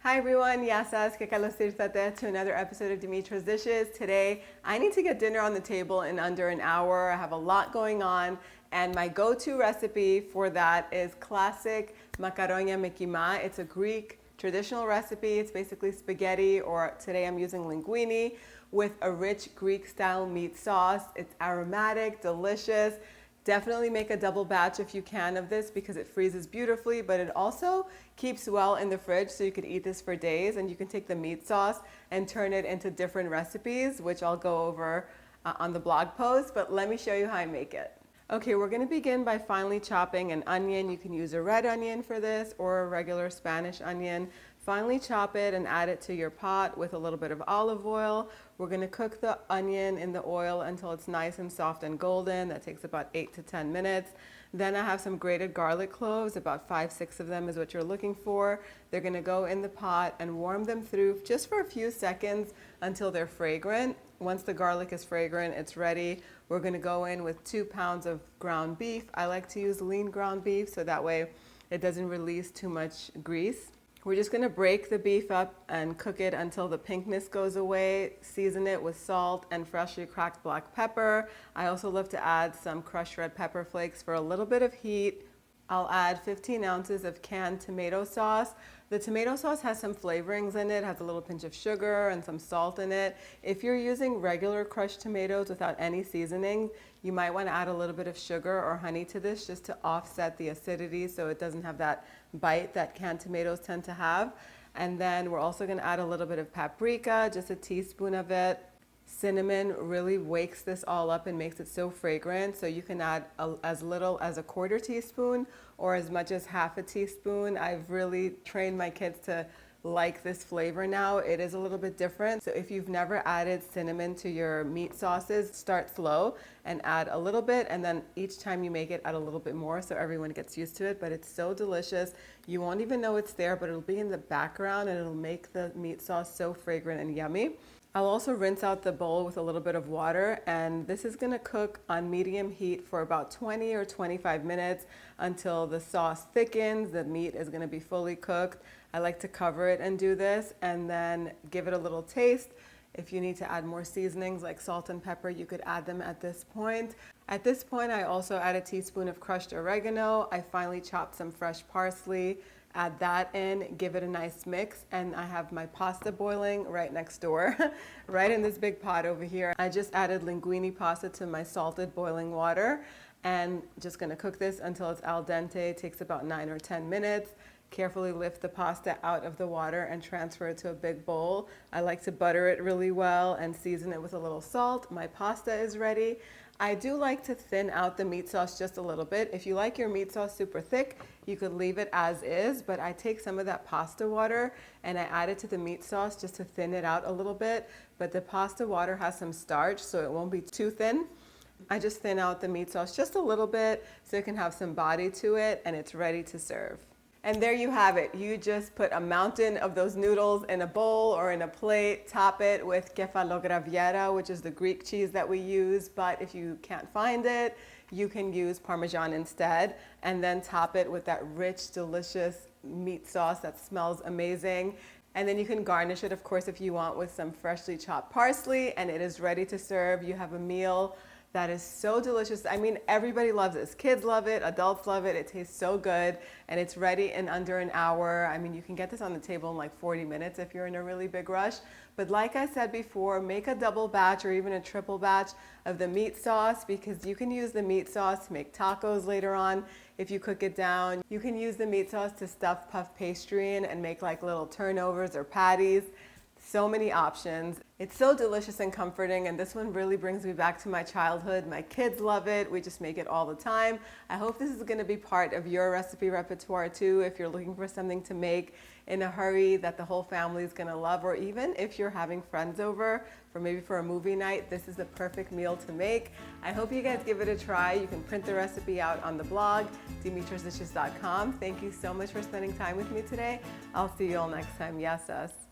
Hi everyone, yasas, kefalotiri to another episode of Dimitra's Dishes. Today, I need to get dinner on the table in under an hour. I have a lot going on, and my go-to recipe for that is classic Makaronia με Kima. It's a Greek traditional recipe. It's basically spaghetti, or today I'm using linguine, with a rich Greek-style meat sauce. It's aromatic, delicious. Definitely make a double batch if you can of this because it freezes beautifully, but it also keeps well in the fridge, so you could eat this for days, and you can take the meat sauce and turn it into different recipes, which I'll go over on the blog post, but let me show you how I make it. Okay, we're gonna begin by finely chopping an onion. You can use a red onion for this or a regular Spanish onion. Finely chop it and add it to your pot with a little bit of olive oil. We're gonna cook the onion in the oil until it's nice and soft and golden. That takes about 8 to 10 minutes. Then I have some grated garlic cloves, about 5-6 of them is what you're looking for. They're gonna go in the pot and warm them through just for a few seconds until they're fragrant. Once the garlic is fragrant, it's ready. We're gonna go in with 2 pounds of ground beef. I like to use lean ground beef so that way it doesn't release too much grease. We're just gonna break the beef up and cook it until the pinkness goes away. Season it with salt and freshly cracked black pepper. I also love to add some crushed red pepper flakes for a little bit of heat. I'll add 15 ounces of canned tomato sauce. The tomato sauce has some flavorings in it, has a little pinch of sugar and some salt in it. If you're using regular crushed tomatoes without any seasoning, you might want to add a little bit of sugar or honey to this just to offset the acidity so it doesn't have that bite that canned tomatoes tend to have. And then we're also going to add a little bit of paprika, just a teaspoon of it. Cinnamon really wakes this all up and makes it so fragrant, so you can add as little as a quarter teaspoon or as much as half a teaspoon. I've really trained my kids to like this flavor now. It is a little bit different, so if you've never added cinnamon to your meat sauces, start slow and add a little bit, and then each time you make it, add a little bit more so everyone gets used to it. But it's so delicious, you won't even know it's there, but it'll be in the background and it'll make the meat sauce so fragrant and yummy. I'll also rinse out the bowl with a little bit of water, and this is gonna cook on medium heat for about 20 or 25 minutes until the sauce thickens. The meat is gonna be fully cooked. I like to cover it and do this and then give it a little taste. If you need to add more seasonings like salt and pepper, you could add them at this point. At this point, I also add a teaspoon of crushed oregano. I finely chopped some fresh parsley. Add that in, give it a nice mix, and I have my pasta boiling right next door, right in this big pot over here. I just added linguine pasta to my salted boiling water, and just gonna cook this until it's al dente. It takes about 9 or 10 minutes. Carefully lift the pasta out of the water and transfer it to a big bowl. I like to butter it really well and season it with a little salt. My pasta is ready. I do like to thin out the meat sauce just a little bit. If you like your meat sauce super thick, you could leave it as is, but I take some of that pasta water and I add it to the meat sauce just to thin it out a little bit. But the pasta water has some starch, so it won't be too thin. I just thin out the meat sauce just a little bit so it can have some body to it, and it's ready to serve. And there you have it. You just put a mountain of those noodles in a bowl or in a plate, top it with graviera, which is the Greek cheese that we use, but if you can't find it, you can use Parmesan instead, and then top it with that rich, delicious meat sauce that smells amazing. And then you can garnish it, of course, if you want, with some freshly chopped parsley, and it is ready to serve. You have a meal that is so delicious. I mean, everybody loves this. Kids love it, adults love it. It tastes so good, and it's ready in under an hour. I mean, you can get this on the table in like 40 minutes if you're in a really big rush. But like I said before, make a double batch or even a triple batch of the meat sauce, because you can use the meat sauce to make tacos later on if you cook it down. You can use the meat sauce to stuff puff pastry in and make like little turnovers or patties. So many options. It's so delicious and comforting, and this one really brings me back to my childhood. My kids love it. We just make it all the time. I hope this is going to be part of your recipe repertoire too, if you're looking for something to make in a hurry that the whole family is going to love, or even if you're having friends over for maybe for a movie night, this is the perfect meal to make. I hope you guys give it a try. You can print the recipe out on the blog, dimitrasdishes.com. Thank you so much for spending time with me today. I'll see you all next time. Yasas.